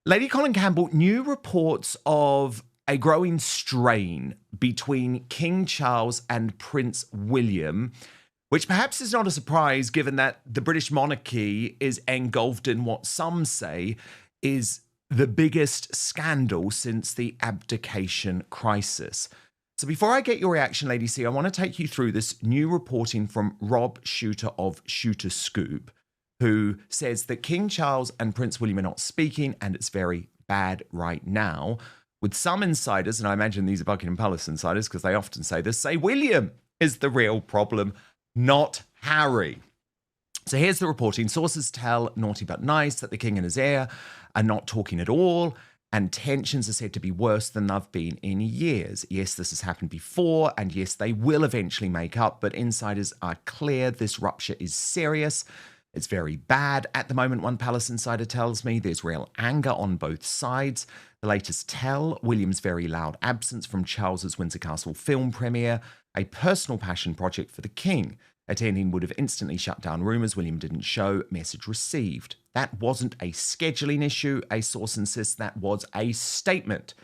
Lady Colin Campbell, new reports of a growing strain between King Charles and Prince William, which perhaps is not a surprise given that the British monarchy is engulfed in what some say is the biggest scandal since the abdication crisis. So before I get your reaction, Lady C, I want to take you through this new reporting from Rob Shooter of Shooter Scoop, who says that King Charles and Prince William are not speaking and it's very bad right now. With some insiders, and I imagine these are Buckingham Palace insiders because they often say this, say William is the real problem, not Harry. So here's the reporting. Sources tell Naughty But Nice that the king and his heir are not talking at all, and tensions are said to be worse than they've been in years. Yes, this has happened before, and yes, they will eventually make up, but insiders are clear this rupture is serious. It's very bad at the moment, one palace insider tells me. There's real anger on both sides. The latest tell, William's very loud absence from Charles's Windsor Castle film premiere, a personal passion project for the king. Attending would have instantly shut down rumours William didn't show, message received. That wasn't a scheduling issue, a source insists that was a statement.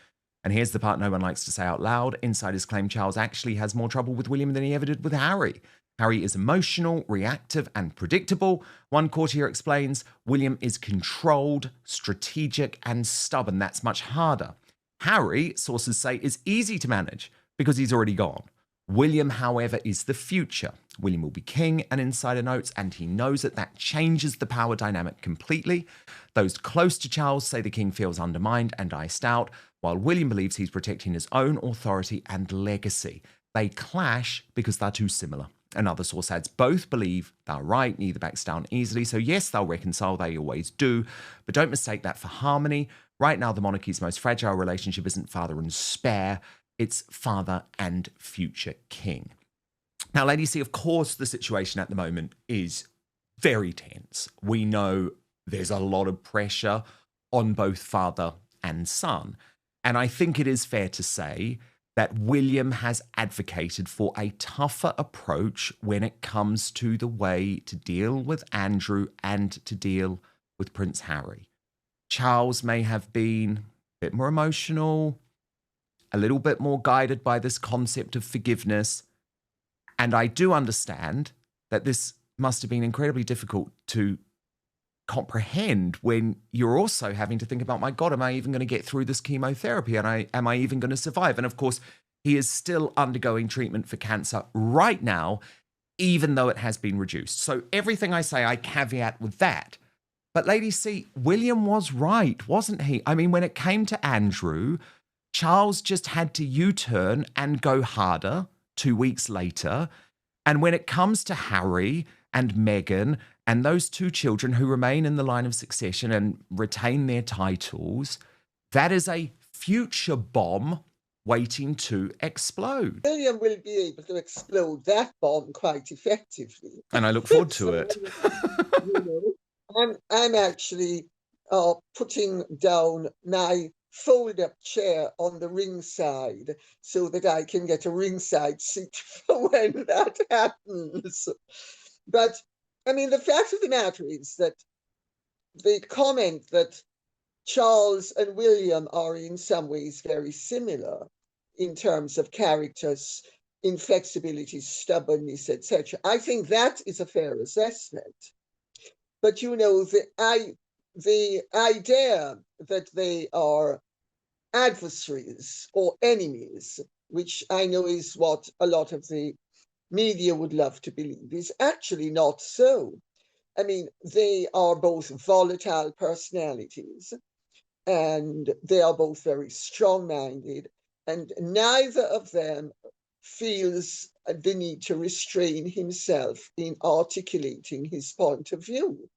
And here's the part no one likes to say out loud. Insiders claim Charles actually has more trouble with William than he ever did with Harry. Harry is emotional, reactive, and predictable. One courtier explains, William is controlled, strategic, and stubborn. That's much harder. Harry, sources say, is easy to manage because he's already gone. William, however, is the future. William will be king, an insider notes, and he knows that changes the power dynamic completely. Those close to Charles say the king feels undermined and iced out, while William believes he's protecting his own authority and legacy. They clash because they're too similar. Another source adds, both believe they're right, neither backs down easily. So yes, they'll reconcile, they always do, but don't mistake that for harmony. Right now, the monarchy's most fragile relationship isn't father and spare, it's father and future king. Now, Lady C, of course, the situation at the moment is very tense. We know there's a lot of pressure on both father and son. And I think it is fair to say that William has advocated for a tougher approach when it comes to the way to deal with Andrew and to deal with Prince Harry. Charles may have been a bit more emotional, a little bit more guided by this concept of forgiveness. And I do understand that this must have been incredibly difficult to comprehend when you're also having to think about, my God, am I even going to get through this chemotherapy? And am I even going to survive? And of course, he is still undergoing treatment for cancer right now, even though it has been reduced. So everything I say, I caveat with that. But Lady C, William was right, wasn't he? I mean, when it came to Andrew, Charles just had to U-turn and go harder 2 weeks later. And when it comes to Harry and Meghan and those two children who remain in the line of succession and retain their titles, that is a future bomb waiting to explode. William will be able to explode that bomb quite effectively. And I look forward to it. I'm actually putting down my fold-up chair on the ringside so that I can get a ringside seat for when that happens. But, I mean, the fact of the matter is that the comment that Charles and William are in some ways very similar in terms of characters, inflexibility, stubbornness, etc. I think that is a fair assessment. But, you know, the idea that they are adversaries or enemies, which I know is what a lot of the media would love to believe, is actually not so. I mean, they are both volatile personalities, and they are both very strong-minded, and neither of them feels the need to restrain himself in articulating his point of view.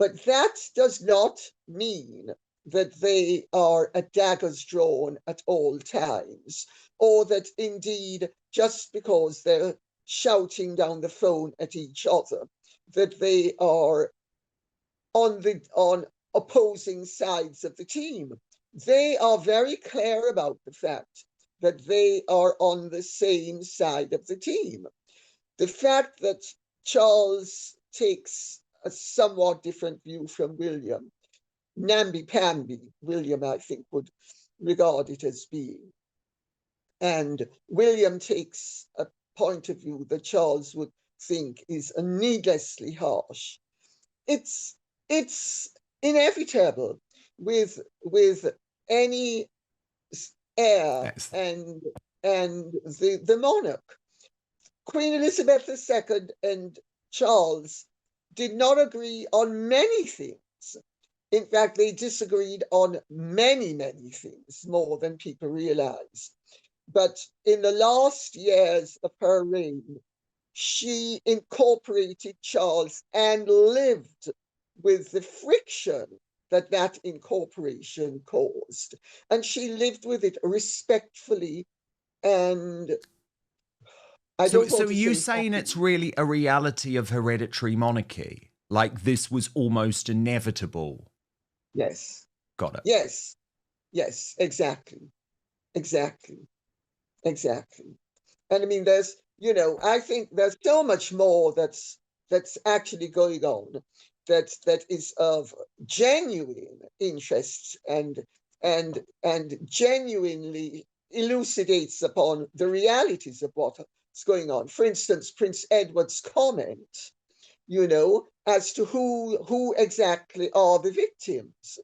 But that does not mean that they are at daggers drawn at all times, or that indeed, just because they're shouting down the phone at each other, that they are on opposing sides of the team. They are very clear about the fact that they are on the same side of the team. The fact that Charles takes a somewhat different view from William namby-pamby, William, I think, would regard it as being. And William takes a point of view that Charles would think is needlessly harsh. It's inevitable with any heir Yes. and the monarch. Queen Elizabeth II and Charles did not agree on many things. In fact, they disagreed on many, many things, more than people realize. But in the last years of her reign, she incorporated Charles and lived with the friction that that incorporation caused. And she lived with it respectfully, and I So, don't so want are to you say saying it's happily. really a reality of hereditary monarchy? Like this was almost inevitable? Yes, Got it. yes, yes, exactly, exactly, exactly. And I mean, I think there's so much more that's actually going on that is of genuine interest and genuinely elucidates upon the realities of what's going on. For instance, Prince Edward's comment, as to who exactly are the victims,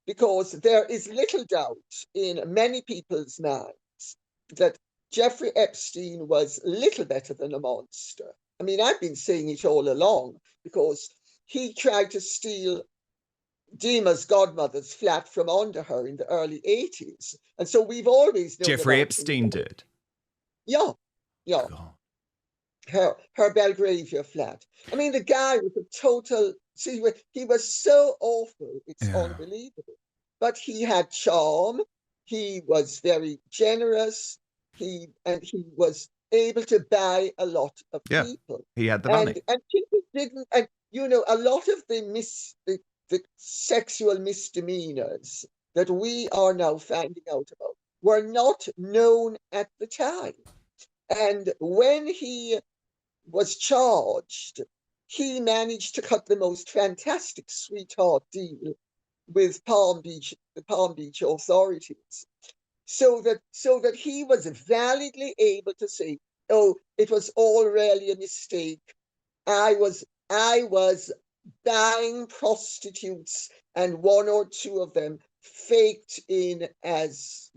because there is little doubt in many people's minds that Jeffrey Epstein was little better than a monster. I mean, I've been saying it all along, because he tried to steal Dima's godmother's flat from under her in the early 80s. And so we've always known Jeffrey about him. Epstein did. Yeah, yeah. God. Her Belgravia flat. I mean, the guy was a total. See, he was so awful. It's Yeah. unbelievable. But he had charm. He was very generous. He was able to buy a lot of Yeah. people. He had the money. And people didn't. And a lot of the sexual misdemeanors that we are now finding out about were not known at the time. And when he was charged, he managed to cut the most fantastic sweetheart deal with the Palm Beach authorities, so that he was validly able to say, "Oh, it was all really a mistake. I was buying prostitutes, and one or two of them faked in as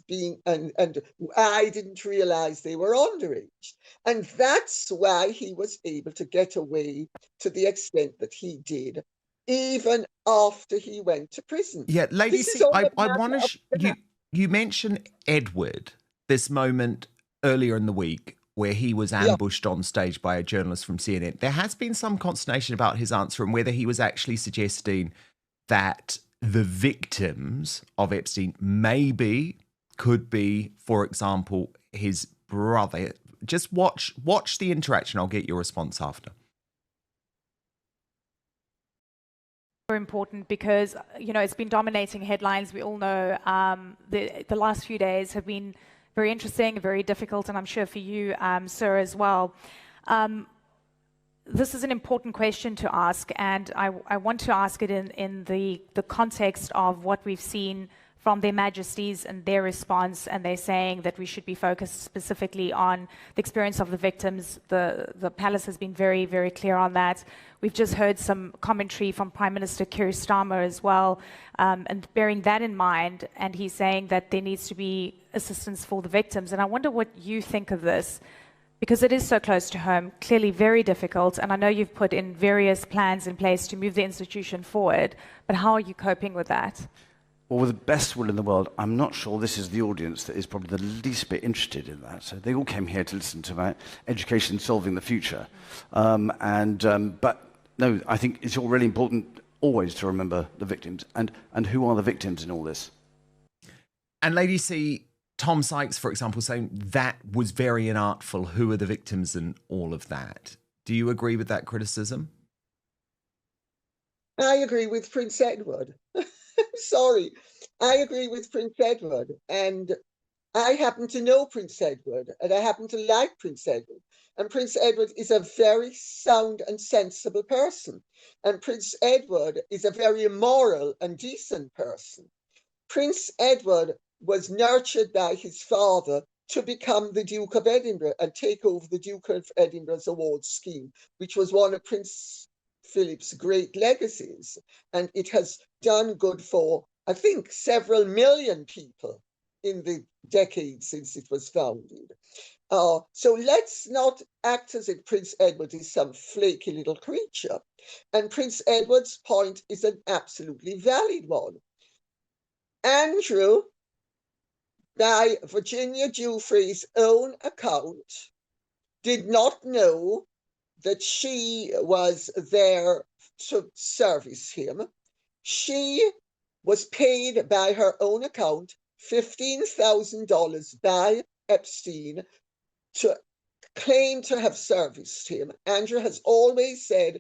being, and I didn't realize they were underage." And that's why he was able to get away to the extent that he did, even after he went to prison. Yeah, Lady This is C, all I, a I matter want of to, you mentioned Edward, this moment earlier in the week where he was yeah. ambushed on stage by a journalist from CNN. There has been some consternation about his answer and whether he was actually suggesting that the victims of Epstein could be, for example, his brother. Just watch the interaction. I'll get your response after. Important because it's been dominating headlines. We all know the last few days have been very interesting, very difficult, and I'm sure for you, sir, as well. This is an important question to ask, and I want to ask it in the context of what we've seen from their majesties and their response, and they're saying that we should be focused specifically on the experience of the victims. The palace has been very, very clear on that. We've just heard some commentary from Prime Minister Keir Starmer as well, and bearing that in mind, and he's saying that there needs to be assistance for the victims. And I wonder what you think of this, because it is so close to home, clearly very difficult, and I know you've put in various plans in place to move the institution forward, but how are you coping with that? Well, with the best will in the world, I'm not sure this is the audience that is probably the least bit interested in that. So they all came here to listen to about education solving the future. But no, I think it's all really important always to remember the victims and who are the victims in all this. And Lady C, Tom Sykes, for example, saying that was very inartful. Who are the victims and all of that? Do you agree with that criticism? I agree with Prince Edward. Sorry. I agree with Prince Edward. And I happen to know Prince Edward, and I happen to like Prince Edward. And Prince Edward is a very sound and sensible person. And Prince Edward is a very moral and decent person. Prince Edward was nurtured by his father to become the Duke of Edinburgh and take over the Duke of Edinburgh's award scheme, which was one of Prince Philip's great legacies. And it has done good for, I think, several million people in the decades since it was founded. So let's not act as if Prince Edward is some flaky little creature. And Prince Edward's point is an absolutely valid one. Andrew, by Virginia Giuffre's own account, did not know that she was there to service him. She was paid by her own account $15,000 by Epstein to claim to have serviced him. Andrew has always said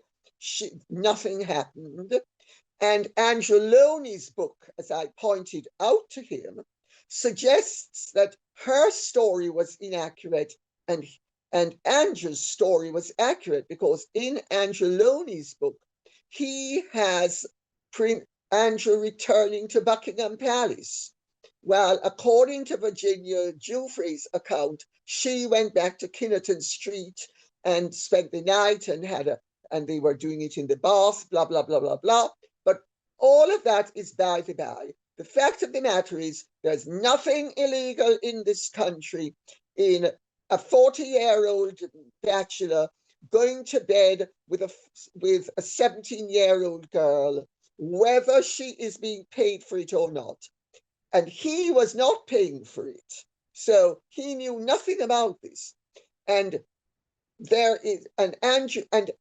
nothing happened. And Andrew Loney's book, as I pointed out to him, suggests that her story was inaccurate and Andrew's story was accurate, because in Andrew Loney's book, he has Andrew returning to Buckingham Palace. Well, according to Virginia Giuffre's account, she went back to Kinnerton Street and spent the night and they were doing it in the bath, blah, blah, blah, blah, blah. But all of that is by the by. The fact of the matter is there's nothing illegal in this country in a 40-year-old bachelor going to bed with a 17-year-old girl, whether she is being paid for it or not. And he was not paying for it. So he knew nothing about this. And there is an Andrew, and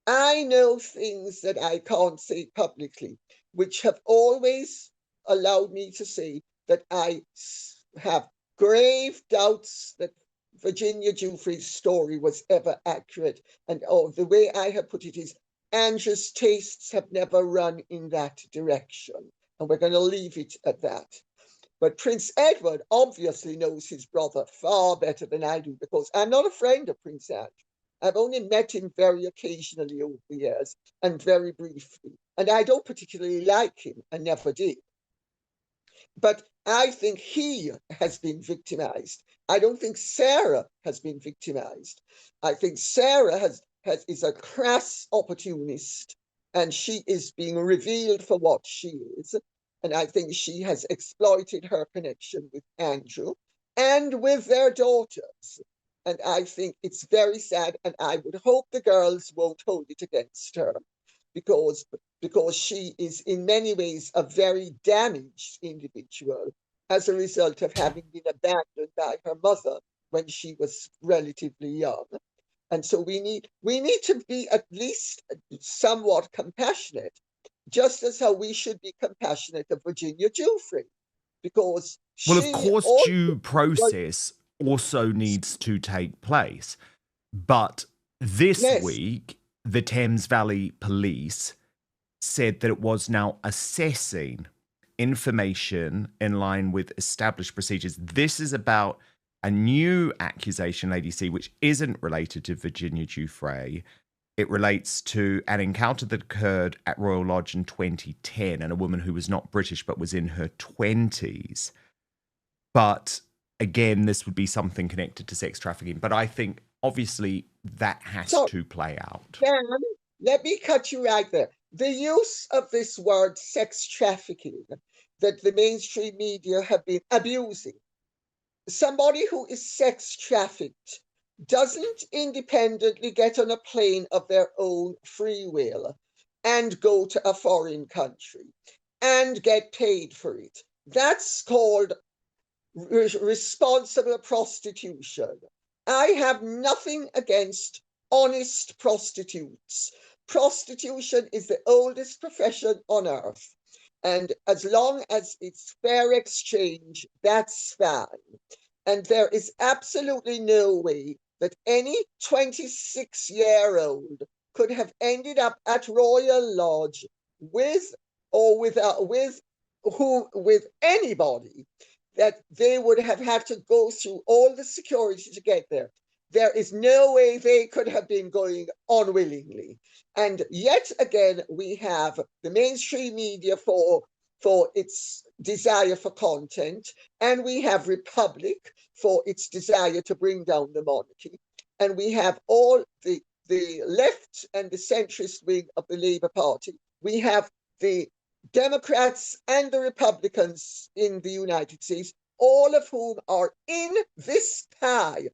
I know things that I can't say publicly, which have always allowed me to say that I have grave doubts that Virginia Giuffre's story was ever accurate. And the way I have put it is, Andrew's tastes have never run in that direction. And we're going to leave it at that. But Prince Edward obviously knows his brother far better than I do, because I'm not a friend of Prince Andrew. I've only met him very occasionally over the years and very briefly. And I don't particularly like him, and never did. But I think he has been victimized. I don't think Sarah has been victimized. I think Sarah is a crass opportunist, and she is being revealed for what she is. And I think she has exploited her connection with Andrew and with their daughters. And I think it's very sad, and I would hope the girls won't hold it against her, because she is in many ways a very damaged individual as a result of having been abandoned by her mother when she was relatively young. And so we need to be at least somewhat compassionate, just as how we should be compassionate of Virginia Giuffre, because well, of course, due process also needs to take place. But this week, the Thames Valley Police said that it was now assessing information in line with established procedures. This is about a new accusation, Lady C, which isn't related to Virginia Giuffre. It relates to an encounter that occurred at Royal Lodge in 2010, and a woman who was not British but was in her 20s. But again, this would be something connected to sex trafficking. But I think, obviously, that has to play out. Dan, let me cut you right there. The use of this word sex trafficking that the mainstream media have been abusing. Somebody who is sex trafficked doesn't independently get on a plane of their own free will and go to a foreign country and get paid for it. That's called responsible prostitution. I have nothing against honest prostitutes. Prostitution is the oldest profession on earth. And as long as it's fair exchange, that's fine. And there is absolutely no way that any 26-year-old could have ended up at Royal Lodge with anybody that they would have had to go through all the security to get there. There is no way they could have been going unwillingly. And yet again, we have the mainstream media for its desire for content, and we have Republic for its desire to bring down the monarchy, and we have all the left and the centrist wing of the Labour Party. We have the Democrats and the Republicans in the United States, all of whom are in this pie,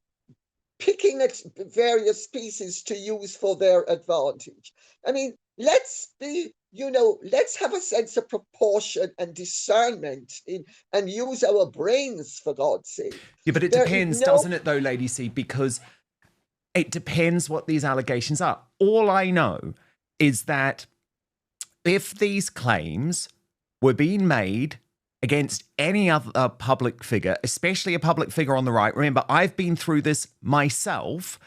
picking at various pieces to use for their advantage. I mean, let's have a sense of proportion and discernment and use our brains, for God's sake. Yeah, but it depends, doesn't it, though, Lady C? Because it depends what these allegations are. All I know is that if these claims were being made against any other public figure, especially a public figure on the right, remember, I've been through this myself,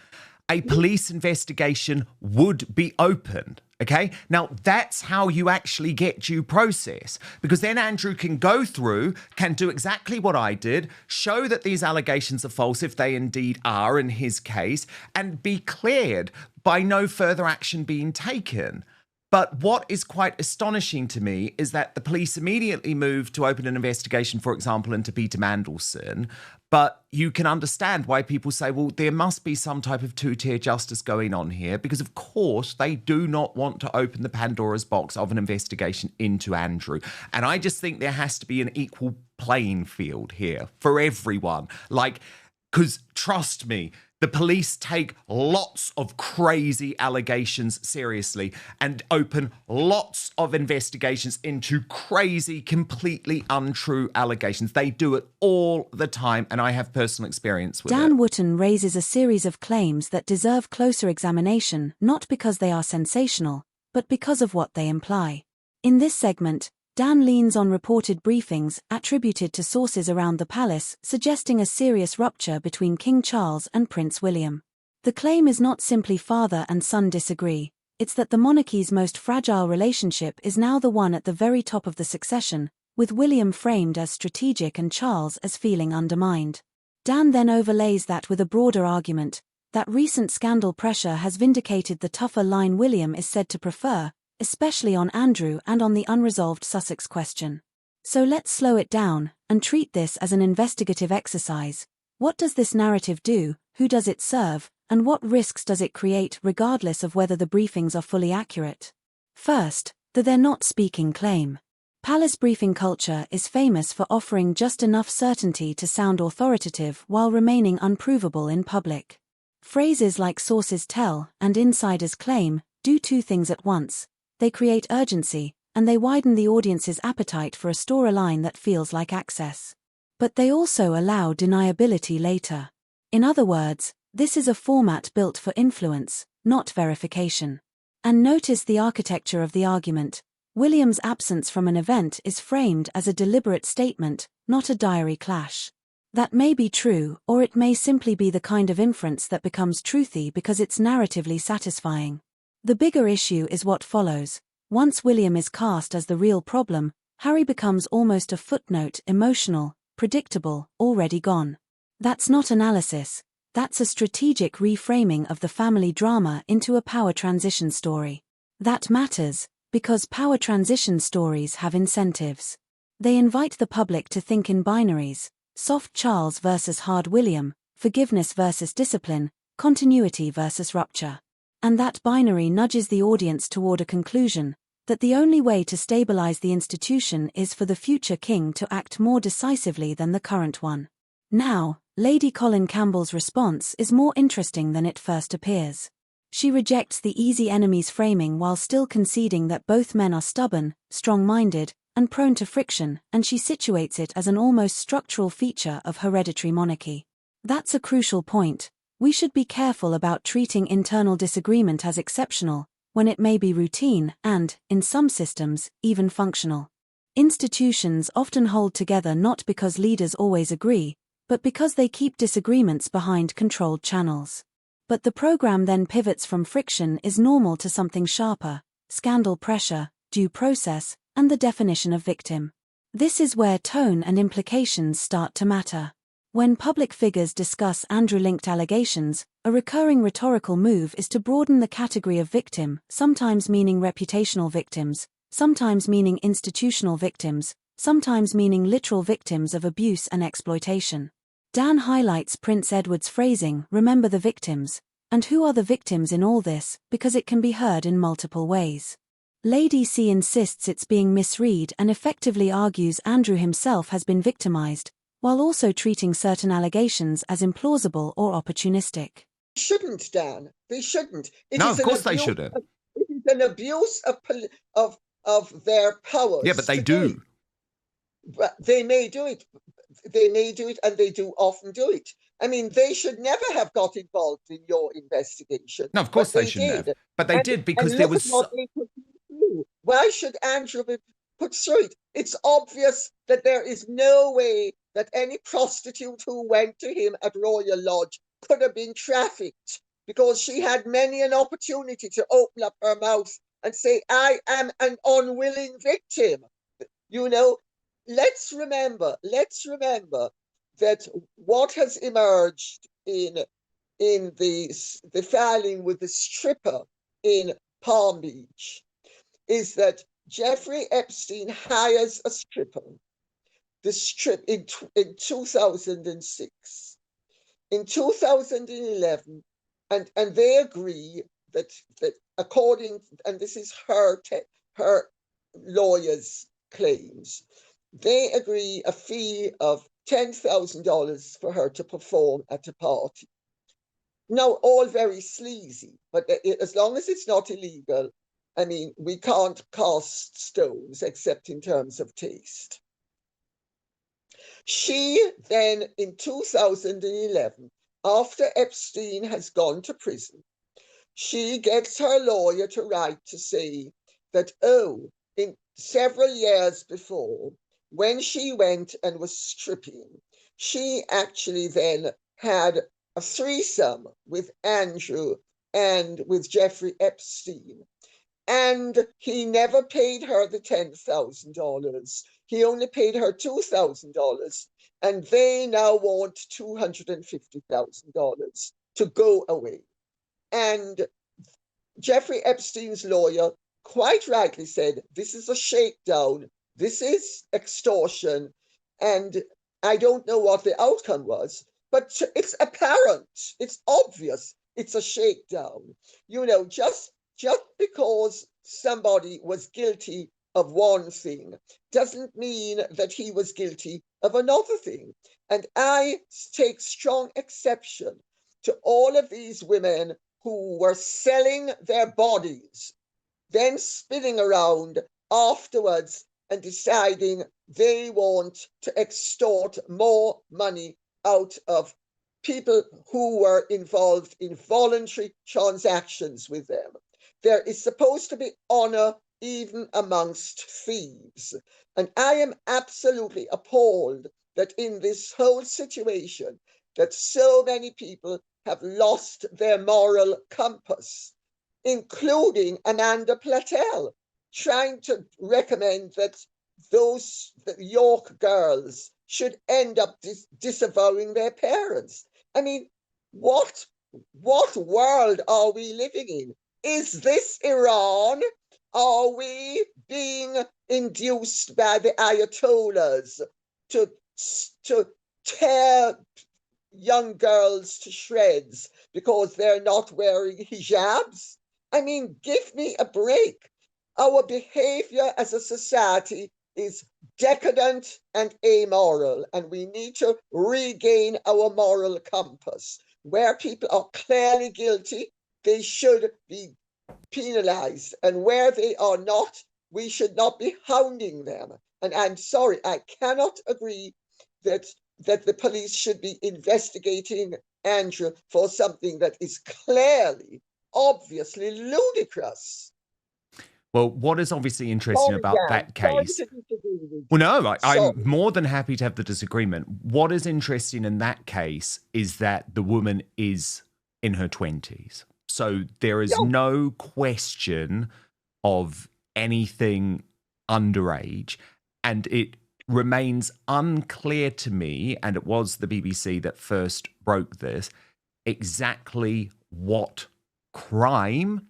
a police investigation would be opened. Okay, now that's how you actually get due process, because then Andrew can go through, can do exactly what I did, show that these allegations are false if they indeed are in his case, and be cleared by no further action being taken. But what is quite astonishing to me is that the police immediately moved to open an investigation, for example, into Peter Mandelson. But you can understand why people say, well, there must be some type of two-tier justice going on here, because, of course, they do not want to open the Pandora's box of an investigation into Andrew. And I just think there has to be an equal playing field here for everyone. Because trust me, the police take lots of crazy allegations seriously and open lots of investigations into crazy, completely untrue allegations. They do it all the time, and I have personal experience with it. Dan Wootton raises a series of claims that deserve closer examination, not because they are sensational, but because of what they imply. In this segment, Dan leans on reported briefings attributed to sources around the palace suggesting a serious rupture between King Charles and Prince William. The claim is not simply father and son disagree, it's that the monarchy's most fragile relationship is now the one at the very top of the succession, with William framed as strategic and Charles as feeling undermined. Dan then overlays that with a broader argument that recent scandal pressure has vindicated the tougher line William is said to prefer, especially on Andrew and on the unresolved Sussex question. So let's slow it down and treat this as an investigative exercise. What does this narrative do, who does it serve, and what risks does it create regardless of whether the briefings are fully accurate? First, the they're not speaking claim. Palace briefing culture is famous for offering just enough certainty to sound authoritative while remaining unprovable in public. Phrases like sources tell and insiders claim do two things at once. They create urgency, and they widen the audience's appetite for a storyline that feels like access. But they also allow deniability later. In other words, this is a format built for influence, not verification. And notice the architecture of the argument. William's absence from an event is framed as a deliberate statement, not a diary clash. That may be true, or it may simply be the kind of inference that becomes truthy because it's narratively satisfying. The bigger issue is what follows. Once William is cast as the real problem, Harry becomes almost a footnote, emotional, predictable, already gone. That's not analysis. That's a strategic reframing of the family drama into a power transition story. That matters, because power transition stories have incentives. They invite the public to think in binaries: soft Charles versus hard William, forgiveness versus discipline, continuity versus rupture. And that binary nudges the audience toward a conclusion, that the only way to stabilize the institution is for the future king to act more decisively than the current one. Now, Lady Colin Campbell's response is more interesting than it first appears. She rejects the easy enemies framing while still conceding that both men are stubborn, strong-minded, and prone to friction, and she situates it as an almost structural feature of hereditary monarchy. That's a crucial point. We should be careful about treating internal disagreement as exceptional, when it may be routine and, in some systems, even functional. Institutions often hold together not because leaders always agree, but because they keep disagreements behind controlled channels. But the program then pivots from friction is normal to something sharper: scandal pressure, due process, and the definition of victim. This is where tone and implications start to matter. When public figures discuss Andrew-linked allegations, a recurring rhetorical move is to broaden the category of victim, sometimes meaning reputational victims, sometimes meaning institutional victims, sometimes meaning literal victims of abuse and exploitation. Dan highlights Prince Edward's phrasing, "Remember the victims," and who are the victims in all this, because it can be heard in multiple ways. Lady C insists it's being misread and effectively argues Andrew himself has been victimized, while also treating certain allegations as implausible or opportunistic. Shouldn't, Dan. They shouldn't. No, of course they shouldn't. It is an abuse of their powers. Yeah, but they do. But they may do it. They may do it, and they do often do it. I mean, they should never have got involved in your investigation. No, of course they shouldn't have. But they did because there was... Why should Andrew be put through it? It's obvious that there is no way that any prostitute who went to him at Royal Lodge could have been trafficked, because she had many an opportunity to open up her mouth and say, "I am an unwilling victim." You know, let's remember that what has emerged in the filing with the stripper in Palm Beach is that Jeffrey Epstein hires a stripper. The strip in 2006, in 2011, and they agree that according, and this is her lawyer's claims, they agree a fee of $10,000 for her to perform at a party. Now, all very sleazy, but as long as it's not illegal, I mean, we can't cast stones except in terms of taste. She then, in 2011, after Epstein has gone to prison, she gets her lawyer to write to say that, in several years before, when she went and was stripping, she actually then had a threesome with Andrew and with Jeffrey Epstein. And he never paid her the $10,000. He only paid her $2,000. And they now want $250,000 to go away. And Jeffrey Epstein's lawyer quite rightly said, this is a shakedown. This is extortion. And I don't know what the outcome was, but it's apparent. It's obvious. It's a shakedown. You know, just because somebody was guilty of one thing doesn't mean that he was guilty of another thing. And I take strong exception to all of these women who were selling their bodies, then spinning around afterwards and deciding they want to extort more money out of people who were involved in voluntary transactions with them. There is supposed to be honor even amongst thieves. And I am absolutely appalled that in this whole situation, that so many people have lost their moral compass, including Amanda Platel, trying to recommend that those York girls should end up disavowing their parents. I mean, what world are we living in? Is this Iran? Are we being induced by the Ayatollahs to tear young girls to shreds because they're not wearing hijabs? I mean, give me a break. Our behavior as a society is decadent and amoral, and we need to regain our moral compass. Where people are clearly guilty, they should be penalized, and where they are not, we should not be hounding them. And I'm sorry, I cannot agree that the police should be investigating Andrew for something that is clearly, obviously ludicrous. Well, what is obviously interesting about that case... Well, no, I'm more than happy to have the disagreement. What is interesting in that case is that the woman is in her 20s. So there is no question of anything underage. And it remains unclear to me, and it was the BBC that first broke this, exactly what crime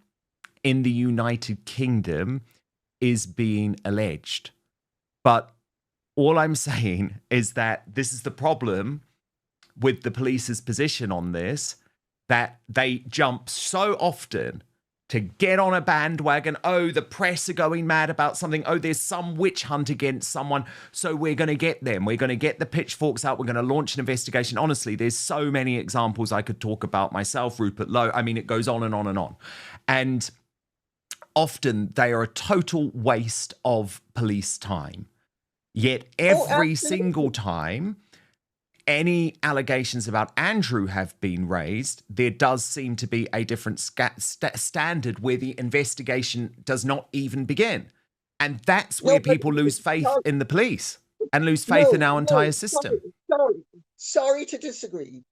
in the United Kingdom is being alleged. But all I'm saying is that this is the problem with the police's position on this, that they jump so often to get on a bandwagon. Oh, the press are going mad about something. Oh, there's some witch hunt against someone, so we're going to get them. We're going to get the pitchforks out. We're going to launch an investigation. Honestly, there's so many examples I could talk about myself, Rupert Lowe. I mean, it goes on and on and on. And often they are a total waste of police time. Yet every single time any allegations about Andrew have been raised, there does seem to be a different standard where the investigation does not even begin. And that's where people lose faith in the police and lose faith in our entire system. Sorry to disagree.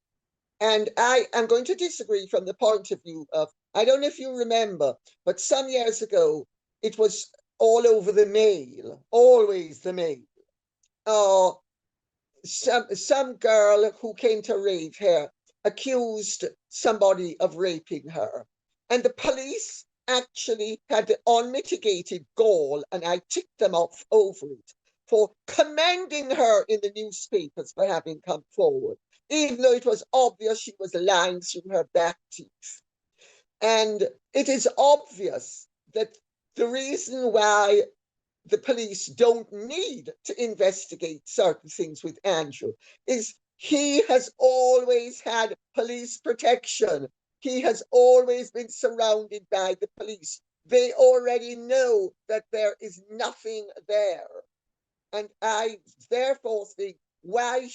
And I am going to disagree from the point of view of, I don't know if you remember, but some years ago, it was all over the Mail, always the Mail. Some girl who came to rave here accused somebody of raping her. And the police actually had the unmitigated gall, and I ticked them off over it, for commending her in the newspapers for having come forward, even though it was obvious she was lying through her back teeth. And it is obvious that the reason why the police don't need to investigate certain things with Andrew is he has always had police protection. He has always been surrounded by the police. They already know that there is nothing there. And I therefore think, why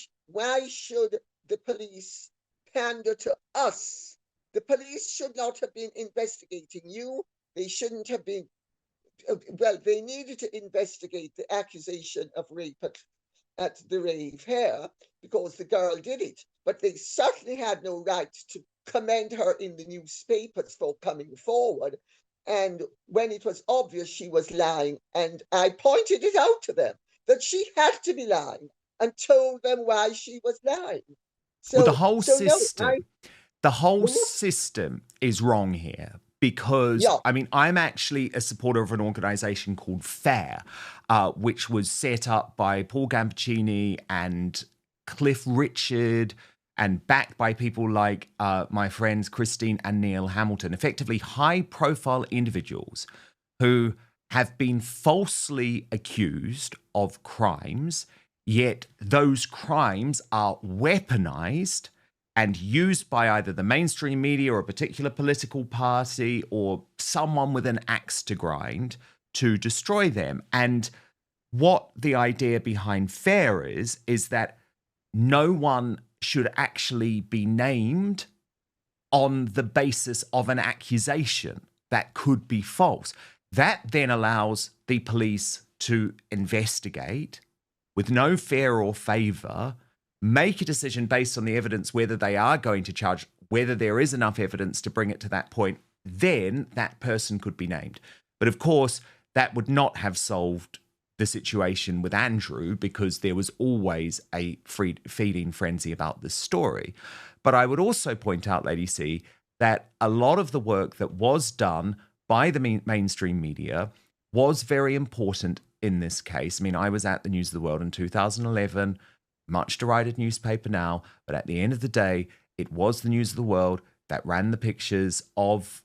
should the police pander to us? The police should not have been investigating you. They shouldn't have been. Well, they needed to investigate the accusation of rape at the rave here because the girl did it. But they certainly had no right to commend her in the newspapers for coming forward. And when it was obvious she was lying, and I pointed it out to them that she had to be lying and told them why she was lying. So well, the whole system is wrong here. Because, I mean, I'm actually a supporter of an organization called FAIR, which was set up by Paul Gambaccini and Cliff Richard and backed by people like my friends Christine and Neil Hamilton, effectively high-profile individuals who have been falsely accused of crimes, yet those crimes are weaponized and used by either the mainstream media or a particular political party or someone with an axe to grind to destroy them. And what the idea behind FAIR is that no one should actually be named on the basis of an accusation that could be false. That then allows the police to investigate with no fear or favor, make a decision based on the evidence whether they are going to charge, whether there is enough evidence to bring it to that point, then that person could be named. But of course, that would not have solved the situation with Andrew because there was always a feeding frenzy about this story. But I would also point out, Lady C, that a lot of the work that was done by the mainstream media was very important in this case. I mean, I was at the News of the World in 2011, much derided newspaper now, but at the end of the day, it was the News of the World that ran the pictures of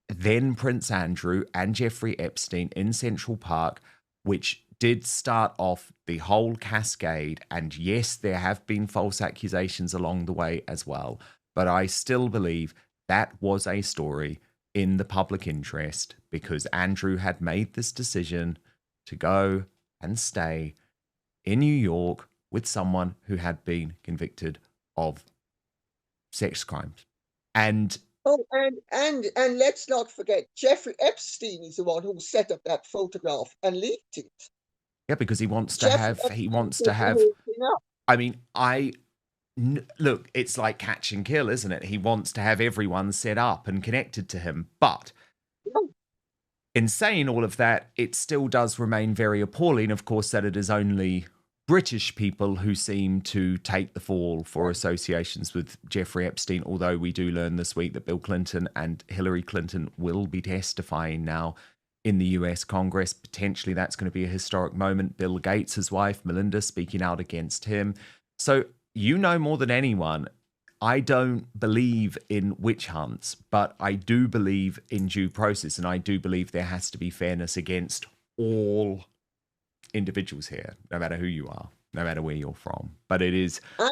then Prince Andrew and Jeffrey Epstein in Central Park, which did start off the whole cascade. And yes, there have been false accusations along the way as well, but I still believe that was a story in the public interest because Andrew had made this decision to go and stay in New York with someone who had been convicted of sex crimes. And let's not forget, Jeffrey Epstein is the one who set up that photograph and leaked it. Yeah, because he wants to have. I mean, look, it's like catch and kill, isn't it? He wants to have everyone set up and connected to him. But in saying all of that, it still does remain very appalling, of course, that it is only British people who seem to take the fall for associations with Jeffrey Epstein, although we do learn this week that Bill Clinton and Hillary Clinton will be testifying now in the US Congress. Potentially that's going to be a historic moment. Bill Gates' wife, Melinda, speaking out against him. So you know more than anyone, I don't believe in witch hunts, but I do believe in due process, and I do believe there has to be fairness against all individuals here, no matter who you are, no matter where you're from. But it is a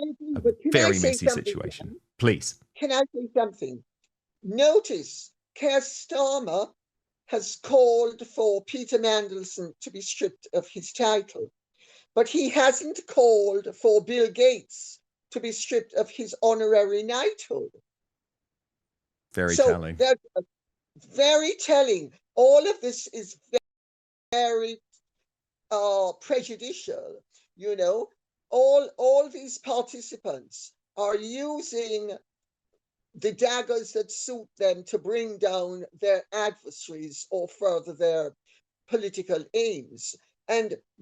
very messy situation. Please. Can I say something? Notice Keir Starmer has called for Peter Mandelson to be stripped of his title, but he hasn't called for Bill Gates to be stripped of his honorary knighthood. Very telling. That's very telling. All of this is very prejudicial. You know, all these participants are using the daggers that suit them to bring down their adversaries or further their political aims.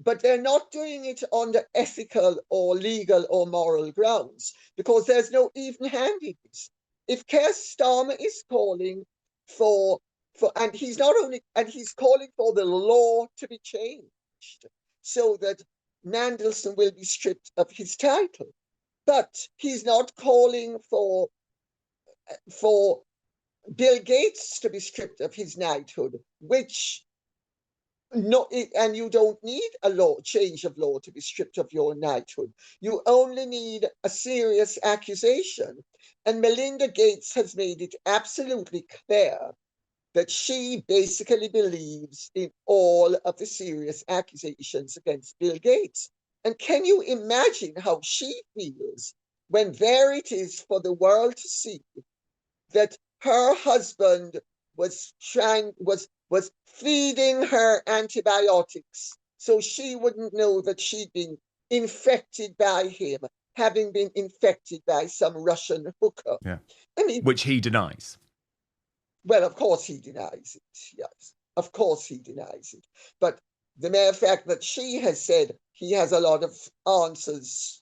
But they're not doing it on the ethical or legal or moral grounds, because there's no even-handedness. If Keir Starmer is calling for and he's calling for the law to be changed so that Mandelson will be stripped of his title, but he's not calling for Bill Gates to be stripped of his knighthood, and you don't need a change of law to be stripped of your knighthood. You only need a serious accusation. And Melinda Gates has made it absolutely clear that she basically believes in all of the serious accusations against Bill Gates. And can you imagine how she feels when there it is for the world to see that her husband was feeding her antibiotics so she wouldn't know that she'd been infected by him, having been infected by some Russian hooker. Yeah. I mean, which he denies. Well, of course he denies it. Yes, of course he denies it. But the mere fact that she has said he has a lot of answers,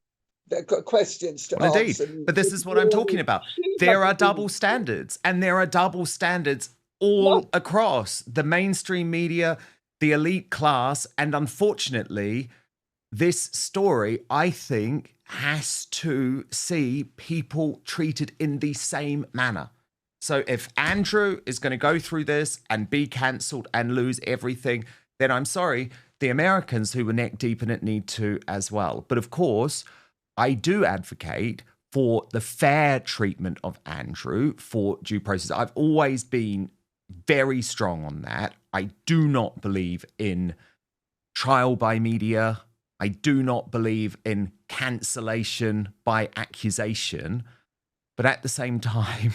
questions to answer. Indeed, but this is what I'm talking about. There are double standards, and there are double standards all across the mainstream media, the elite class, and unfortunately, this story, I think, has to see people treated in the same manner. So if Andrew is going to go through this and be cancelled and lose everything, then I'm sorry, the Americans who were neck deep in it need to as well. But of course, I do advocate for the fair treatment of Andrew for due process. I've always been very strong on that. I do not believe in trial by media. I do not believe in cancellation by accusation. But at the same time,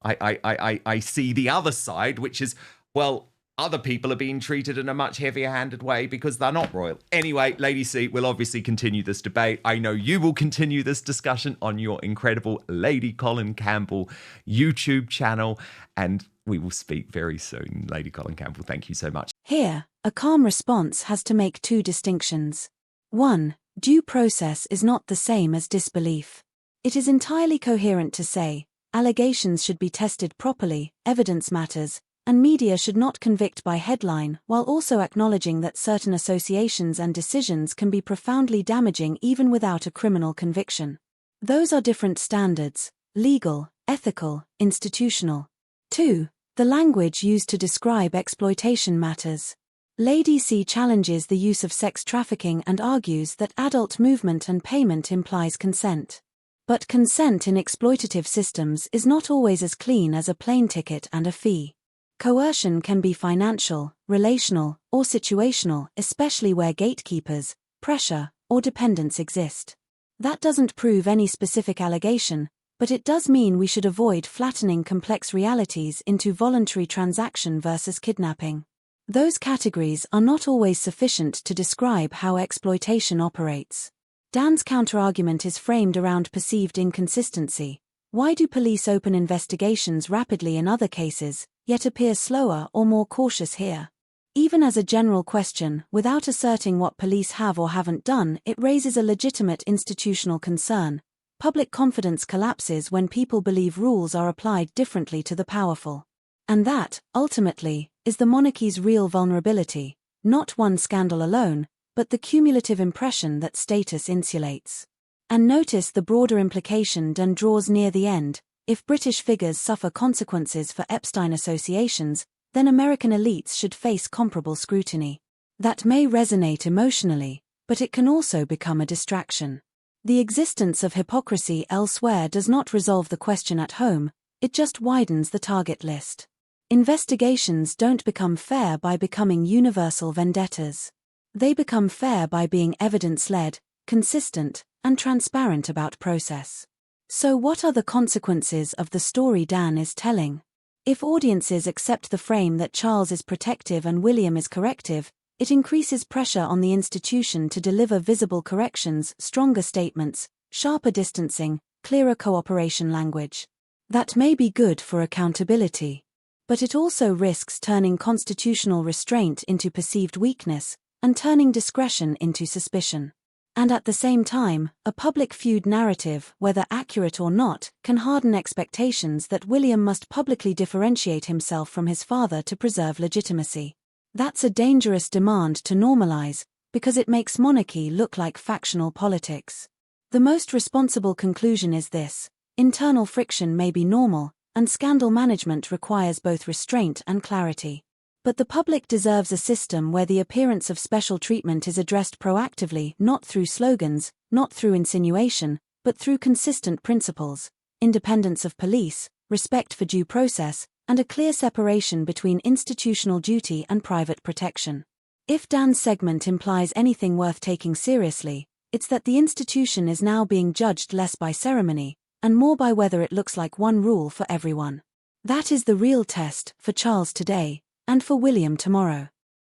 I see the other side, which is, well, other people are being treated in a much heavier-handed way because they're not royal. Anyway, Lady C, we'll obviously continue this debate. I know you will continue this discussion on your incredible Lady Colin Campbell YouTube channel, and we will speak very soon. Lady Colin Campbell, thank you so much. Here, a calm response has to make two distinctions. 1. Due process is not the same as disbelief. It is entirely coherent to say, allegations should be tested properly, evidence matters, and media should not convict by headline, while also acknowledging that certain associations and decisions can be profoundly damaging even without a criminal conviction. Those are different standards: legal, ethical, institutional. 2. The language used to describe exploitation matters. Lady C challenges the use of sex trafficking and argues that adult movement and payment implies consent. But consent in exploitative systems is not always as clean as a plane ticket and a fee. Coercion can be financial, relational, or situational, especially where gatekeepers, pressure, or dependence exist. That doesn't prove any specific allegation, but it does mean we should avoid flattening complex realities into voluntary transaction versus kidnapping. Those categories are not always sufficient to describe how exploitation operates. Dan's counterargument is framed around perceived inconsistency. Why do police open investigations rapidly in other cases, yet appear slower or more cautious here? Even as a general question, without asserting what police have or haven't done, it raises a legitimate institutional concern. Public confidence collapses when people believe rules are applied differently to the powerful. And that, ultimately, is the monarchy's real vulnerability, not one scandal alone, but the cumulative impression that status insulates. And notice the broader implication Dan draws near the end. If British figures suffer consequences for Epstein associations, then American elites should face comparable scrutiny. That may resonate emotionally, but it can also become a distraction. The existence of hypocrisy elsewhere does not resolve the question at home, it just widens the target list. Investigations don't become fair by becoming universal vendettas. They become fair by being evidence-led, consistent, and transparent about process. So what are the consequences of the story Dan is telling? If audiences accept the frame that Charles is protective and William is corrective, it increases pressure on the institution to deliver visible corrections, stronger statements, sharper distancing, clearer cooperation language. That may be good for accountability. But it also risks turning constitutional restraint into perceived weakness, and turning discretion into suspicion. And at the same time, a public feud narrative, whether accurate or not, can harden expectations that William must publicly differentiate himself from his father to preserve legitimacy. That's a dangerous demand to normalize, because it makes monarchy look like factional politics. The most responsible conclusion is this: internal friction may be normal, and scandal management requires both restraint and clarity. But the public deserves a system where the appearance of special treatment is addressed proactively, not through slogans, not through insinuation, but through consistent principles: independence of police, respect for due process, and a clear separation between institutional duty and private protection. If Dan's segment implies anything worth taking seriously, it's that the institution is now being judged less by ceremony, and more by whether it looks like one rule for everyone. That is the real test for Charles today, and for William tomorrow.